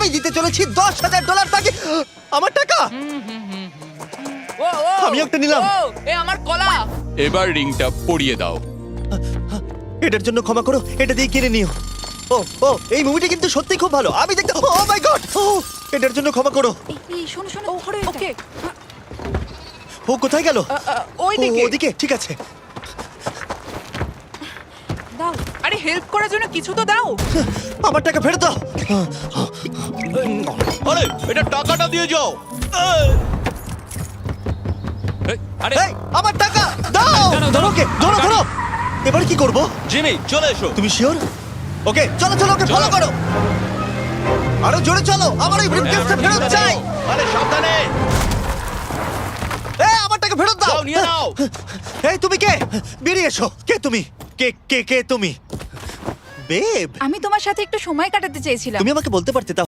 আমি দিতে চলেছি $10,000 তাকে। আমার টাকা। ও ও আমি একটা নিলাম। ও এ আমার কলা। এবার রিংটা পরিয়ে দাও। এটার জন্য ক্ষমা করো, এটা দিয়ে কিনে নিও। ও ও এই মুভিটা কিন্তু সত্যি খুব ভালো। আমি দেখতে, ও মাই গড, ও এটার জন্য ক্ষমা করো। এই শোনো শোনো ওকে ও কোথায় গেল? ওই ও, দিকে। ওদিকে, ঠিক আছে। দাও। আরে হেল্প করার জন্য কিছু তো দাও। আমার টাকা ফেরত দাও। আরে এটা টাকাটা দিয়ে যাও। আরে এই, আমার টাকা দাও। দাঁড়াও, ধরো ওকে, ধরো ধরো। এবার কি করব? জিমি চলে এসো। তুমি শিওর? ওকে চলো চলো, ওকে ফলো করো। আরো জোরে চলো, আমার ওই ব্রিফকেসটা ফেরত চাই। আরে সাবধানে। এই আমার টাকা ফেরত দাও। যাও নিয়ে নাও। এই তুমি কে? বেরিয়ে এসো। কে তুমি? কে কে কে তুমি? বেব, আমি তোমার সাথে একটু সময় কাটাতে চেয়েছিলাম। তুমি আমাকে বলতে পারতে